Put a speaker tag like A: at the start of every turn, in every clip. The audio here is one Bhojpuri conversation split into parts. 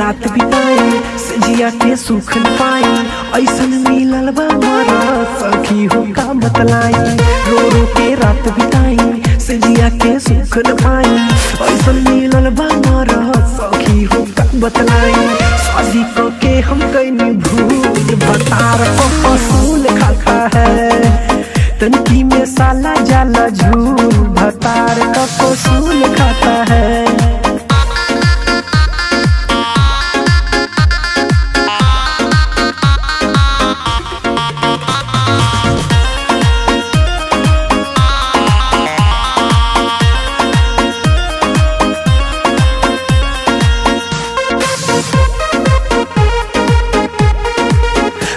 A: रात बिताई सजिया के सुख न पाई ऐसन मिलल बा मरा सखी हो का बतलाई। रो रो के रात बिताई सजिया के सुख न पाई ऐसन मिलल बा मरा सखी हो का बतलाई। शादी को के हम कहीं भूल भतार को असूल खाता है तनकी में साला जाला झूल भतार का असूल खाता है।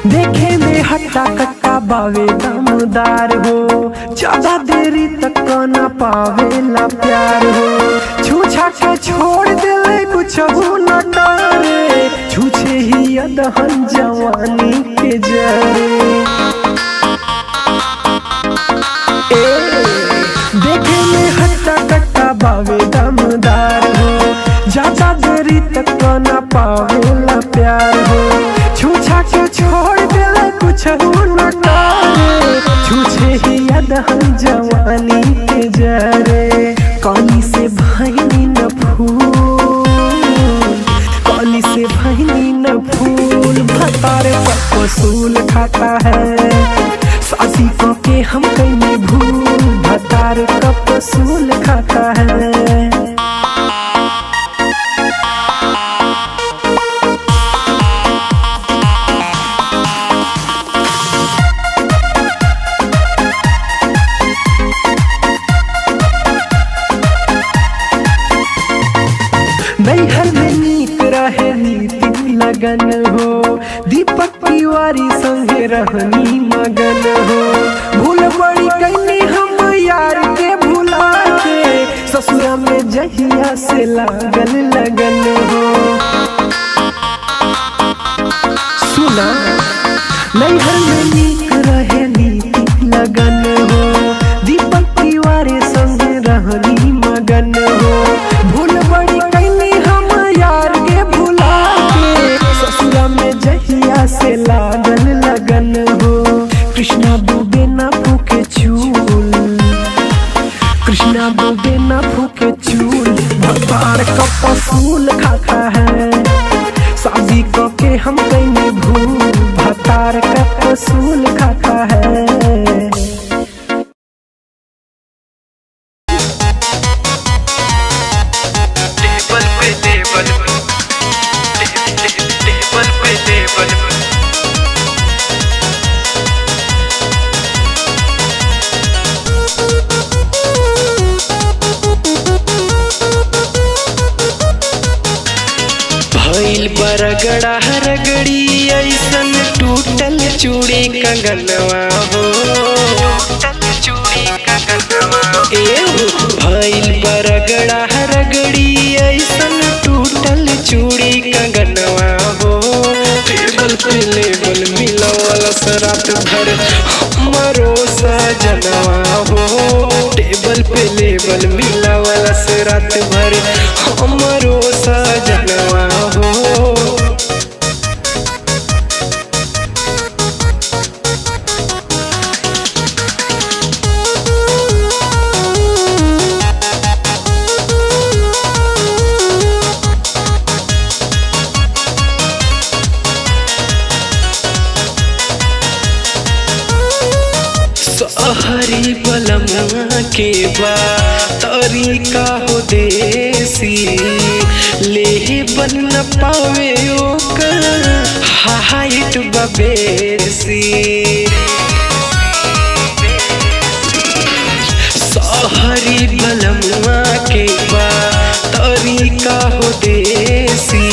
A: देखे में हट्टा कट्टा बावे दमदार हो ज्यादा देरी तक ना पावेला प्यार हो। छूछा के छोड़ दिले कुछ न डारे छूछे ही अदहन जवानी के जरे। देखे में हट्टा कट्टा बावे दमदार हो ज्यादा देरी तक ना पावेला प्यार हो। छूछा के छोड़ दिले कुछ न डारे छूछे ही अदहन जवानी के जरे। काली से भैनी न फूल काली से भैनी न फूल भतार पर वसूल खाता है। सासी को के हम कहीं भूल भतार का वसूल खाता है। नैहर में नीक रहे नीति लगन हो दीपक तिवारी संगे रहनी मगन हो। भूल बड़ी कैनी हम यार के भुला के ससुरा में जहिया से लागल लगन हो। सुना नैहर में नीक रहे नीति लगन हो दीपक तिवारी संगे रहनी मगन हो। भूल बड़ी से लागल लगन हो। कृष्णा डूबे ना फूके चूल कृष्णा डूबे ना फूके चूल भतार का वसूल खाता है। शादी को के हम कहीं भूल भतार का वसूल खाता है।
B: बरगड़ा रगड़ी ऐसन टूटल चूड़ी कंगनवा हो भइल बरगड़ा रगड़ी ऐसन टूटल चूड़ी कंगनवा हो। टेबल पे लेबल मिलवल रात भर हमरो सजनवा हो। टेबल पे लेबल मिलवल रात भर हमरो सजनवा हो। हरी बलमा के बा तरीका हो देसी ले बन न पावे ओकर हाइट बबेसी। सहरी बलमा के बा तरीका हो देसी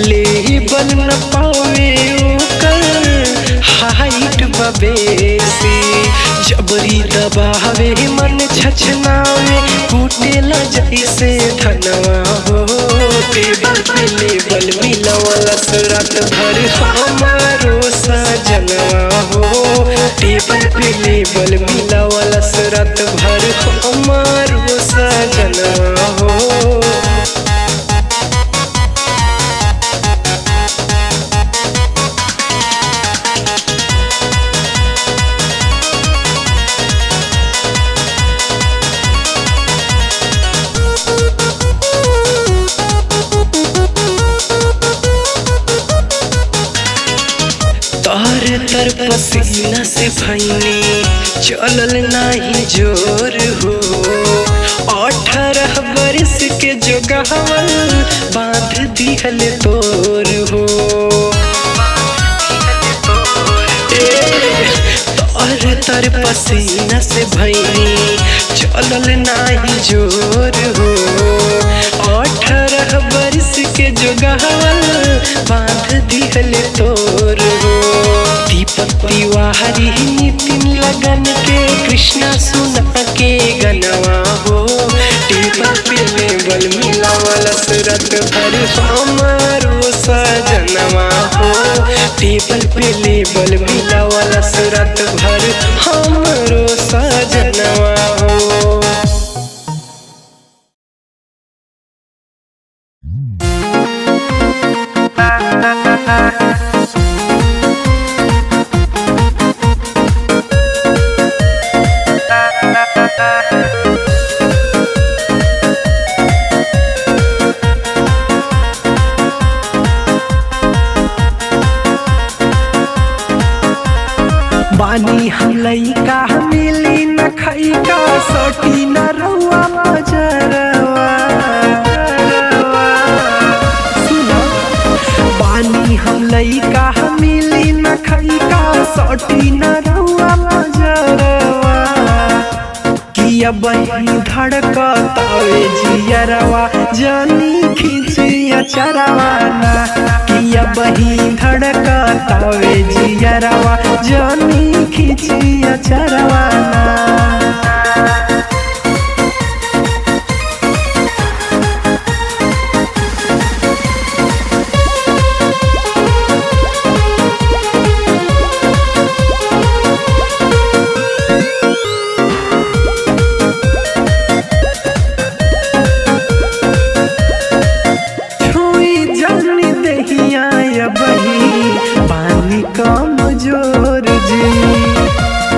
B: ले बन न पावे ओकर हाइट बबेसी। जबरी दबावे मन छछनावे कूटेला जैसे धनवा हो। टेबल पे लेबल मिलवल रात भर हमारो सजनवा हो। टेबल पे लेबल मिलवल रात भर हमारो सजनवा हो। तर तर पसीना से भैनी चलल नाही जोर हो 18 बरस के जो गहवल बांध दिहल तोर हो तर तर पसीना से भैनी चलल नाही जोर हो 18 बरस के जो गहवल बांध दिहल तोर हो दीपक तिवारी नितिन लगन के कृष्णा सुना के गनवा हो टेबल पे लेबल मिलावल सुरत भर हमारो सजनवा हो टेबल पे लेबल मिलावल सुरत भर हमारो सजनवा हो।
A: बानी हम लइका मिली न खइका सोटी न रउआ मजरवा सुना बानी हम लइका मिली न खइका सोटी न रउआ मजरवा किया बही धड़कतावे जियरवा जानी खिचिया चरवाना किया बही धड़कतावे जियरवा जानी खिचिया चरवाना। कमजोर जी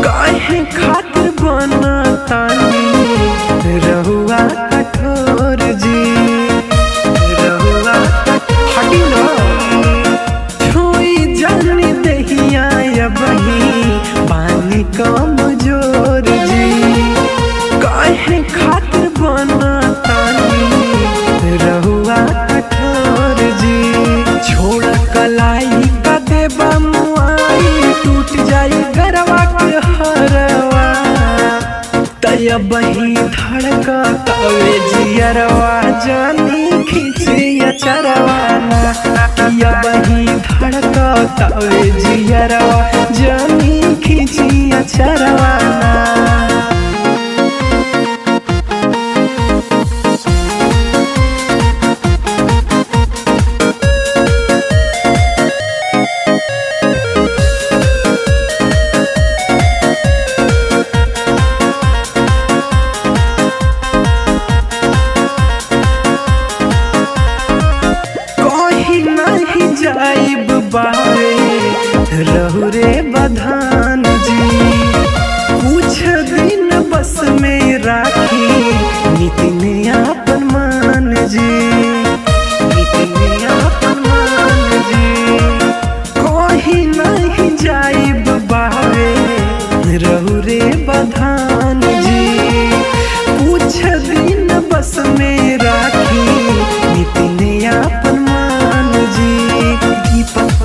A: काहे खातिर बना तानी रहुआ कठोर जी रहुआ हटी न छुई जानी दहिया बही पानी कमजोर जी काहे खातिर बना तानी रहुआ कठोर जी छोड़ कलाई का देबा टूट जाई गरवा के हरवा तया बही धड़कतावे जियरवा जानी खिचिया चरवाना तया बही धड़कतावे जियरवा जानी खिचिया चरवाना। जाइब बारे रहु रे बधान जी कुछ दिन बस में राखी नितिन आपन मान जी नितिन आपन मान जी कोई नहीं जाइब बारे रहु रे बधान जी कुछ दिन बस में राखी नितिन आपन मान जी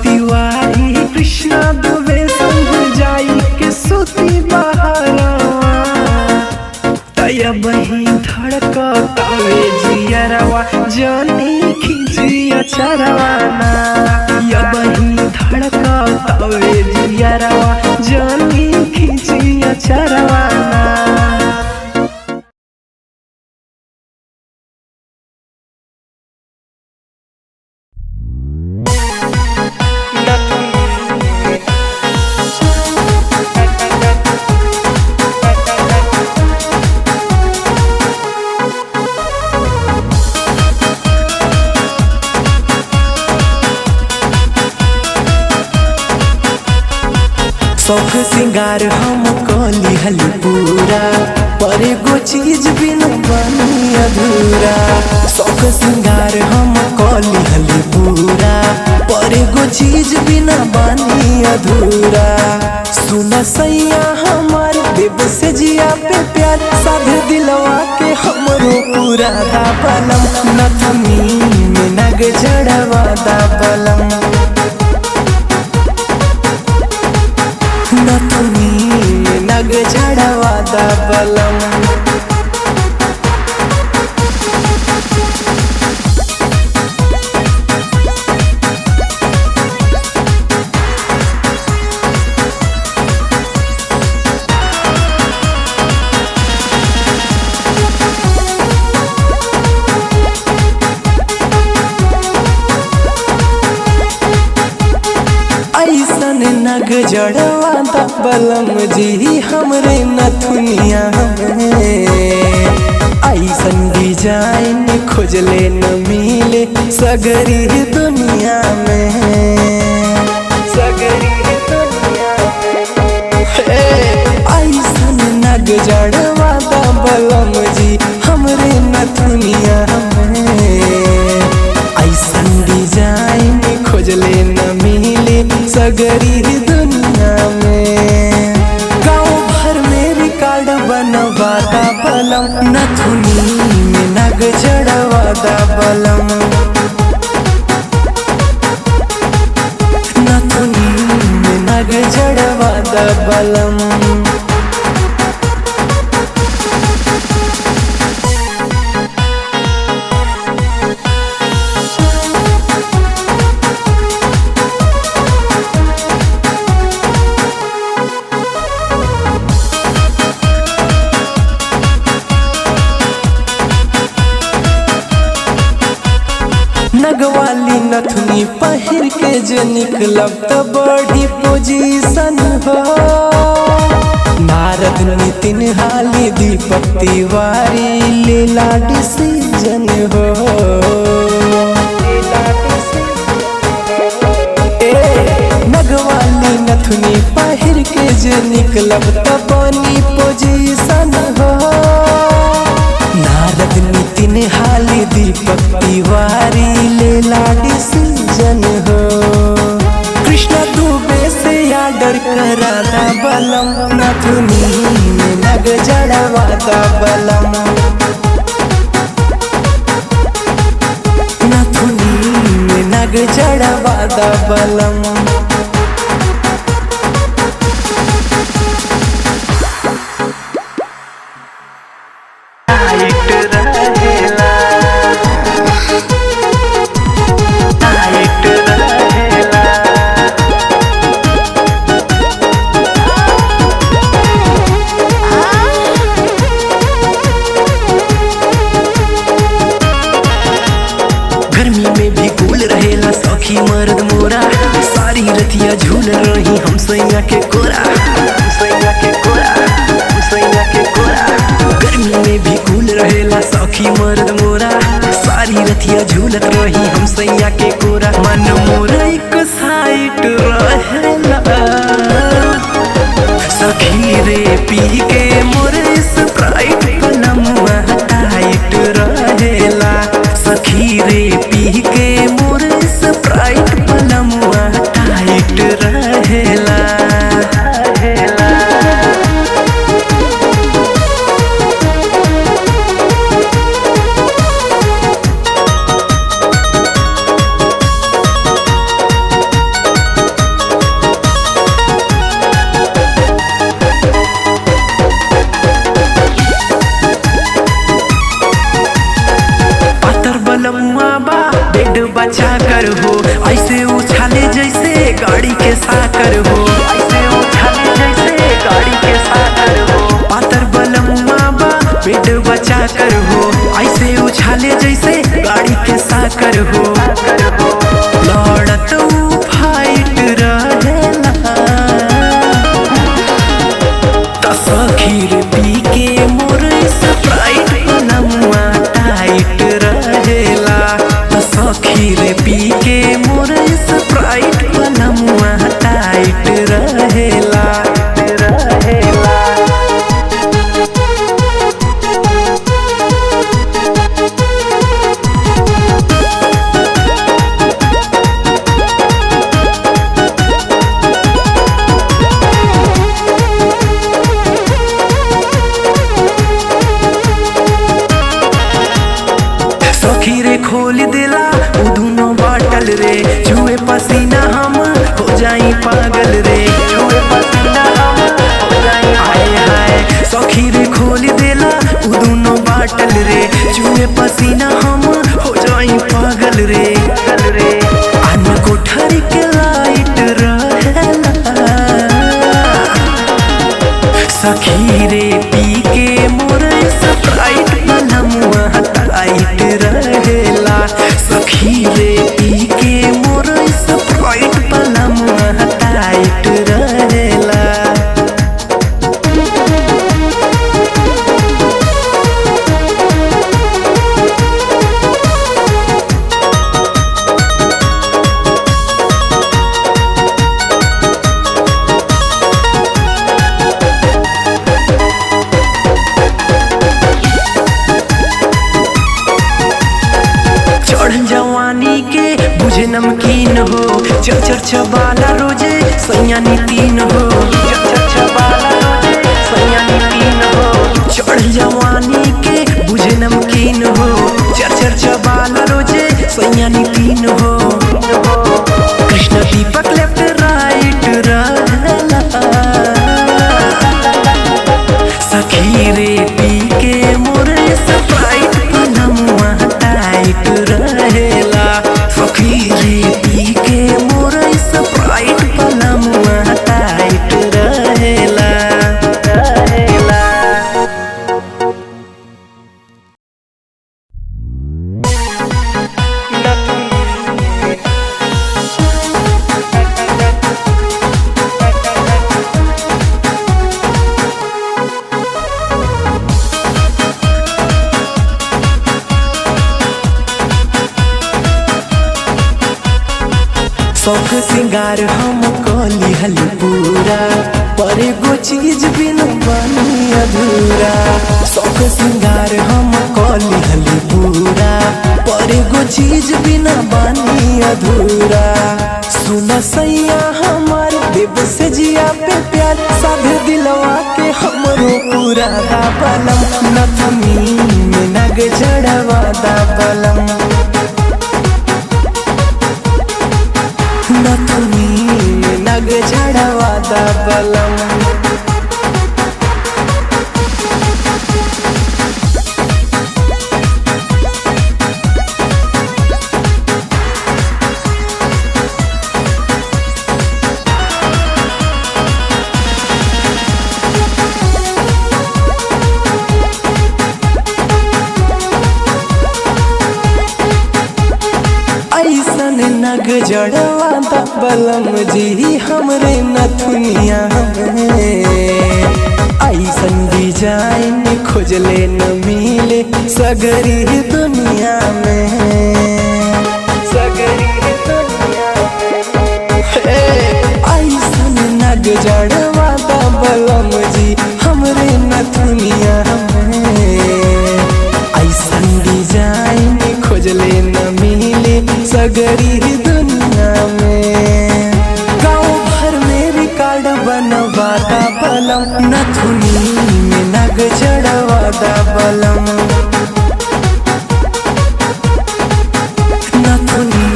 A: तिवारी कृष्णा दुबे संग जाई के सुती बहरवा तया बही धड़कतावे जियरवा जानी खिचिया चरवाना या बही धड़कतावे जियरवा जानी खिचिया चरवाना। शौक सिंगार हम कली हली पूरा पर एगो चीज बिना बनी अधूरा। शौक सिंगार हम कली हली पूरा, पर एगो चीज बिना बनी अधूरा। सुन सैया हमार देव से जिया पे प्यार, साधे दिलवा के हमरो पूरा दा बलम। नथनी में नग जड़वा दा बलम, नथनी में नग जड़वा दा बलम। ऐसन नग जड़वा दा बलम जी हमरे नथुनिया में। ऐसन डिजाइन खोजले न मिले सगरी दुनिया में, सगरी दुनिया में। ऐसन नग जड़वा दा बलम जी हमरे नथुनिया में। ऐसन डिजाइन खोजले न मिले सगरी दुनिया में। गाँव भर में रिकॉर्ड बनवा दा बलम, नथुनी में नग जड़वा दा बलम, नथुनी में नग जड़वा दा बलम। नगवाली नथुनी पहिर के जे निकलब त बड़ी पोजीशन हो। नारद नितिन हाली दीपक तिवारी लीला डिसीजन हो। नगवाली नथुनी पहिर के जे निकलब त बनी पोजीशन हो। नारद नितिन हाली दीपक तिवारी लीला डिसीजन हो। कृष्ण दुबे से आर्डर करा दा बलम, नथुनी में नग जड़वा दा बलम, नथुनी में नग जड़वा दा बलम।
B: गर्मी में भी कूल रहेला सखी मर्द मोरा, सारी रतिया झूल रही हम सैया के कोरा, हम सैया के कोरा, हम सैया के कोरा। गर्मी में भी कूल रहेला सखी मर्द मोरा, सारी रतिया झूलत रही हम सैया के कोरा। मन मोरा एक साइड रहेला सखी रे पी के मोरे स्प्राइट पलमुआ टाइट रहेला। सखी रे पी के मोरे स्प्राइट पलमुआ टाइट रहेला। बेड बचा कर हो ऐसे उछाले जैसे गाड़ी के साकर हो, ऐसे उछाले जैसे गाड़ी के साकर हो। पातर बलमुआ बा बेड बचा कर हो ऐसे उछाले जैसे गाड़ी के साकर हो। लड़त फाइट रहेला त सखी रे पी के मोर स्प्राइट पलमुआ टाइट रहेला। सखी रे पी के मोर स्प्राइट पलमुआ टाइट रहेला, रहेला। सखी रे पी के मोर स्प्राइट बलमुआ टाइट रहेला। सखी रे पी के मोर स्प्राइट बलमुआ टाइट रहेला। जवानी के बुझे नमकीन हो, चर चर चबाला रोजे सैया नीतीन हो। चर चर चबाला रोजे सैया नीतीन हो। चढ़ जवानी के बुझे नमकीन हो, चर चर चबाला रोजे सैया नीतीन हो। कृष्ण दीपक लेफ्ट राइट रहेला। सखी रे पी के मोर स्प्राइट बलमुआ टाइट रहेला। सखी रे पी के मोर स्प्राइट बलमुआ टाइट रहेला। शौक सिंगार हम कली हल पूरा, पर एगो चीज बिन बनी अधूरा। शौक सिंगार हम कली हल पूरा, पर एगो चीज बिना बनी अधूरा। सुन सैया हमार देव से जिया पे प्यार, साधे दिलवा के हमरो पूरा दा बलम। नथनी में नग जड़वा दा बलम। नथनी में नग जड़वा दा बलम। ऐसन नग जड़वा दा बलम जी हमरे नथुनिया में। ऐसन डिजाइन खोजले न मिले सगरी दुनिया में। सगरी दुनिया में ऐसन नग जड़वा दा बलम जी हमरे नथुनिया में। ऐसन डिजाइन खोजले न मिले सगरी दुनिया में। गाँव भर में रिकॉर्ड बनवा दा बलम। नथुनी में नग जड़वा दा बलम। नथुनी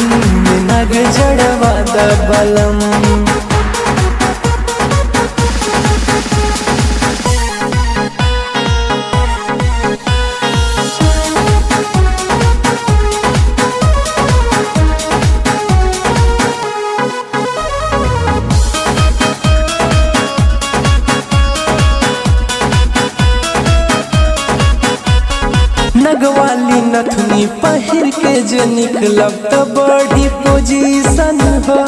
B: में नग जड़वा दा बलम। नगवाली नथुनी पहिर के जो निकलब तो बड़ी पोजीशन हो।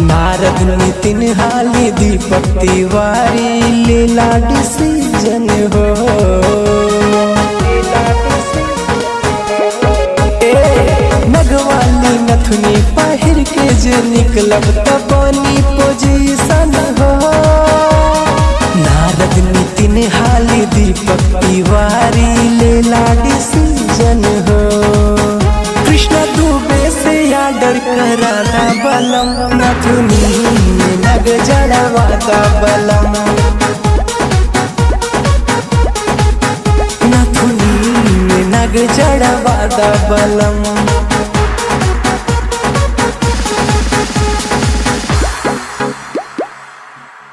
B: नारद नितिन हाली दीपक तिवारी लीला डिसीजन हो। नगवाली नथुनी पहिर के जो निकलब तो बनी पोजीशन हो। नारद नितिन हाली दीपक तिवारी लीला डिसीजन हो। कृष्ण दुबे से आर्डर करा दा बलम। नथुनी में नग जड़वा दा बलम। नथुनी में नग जड़वा दा बलम।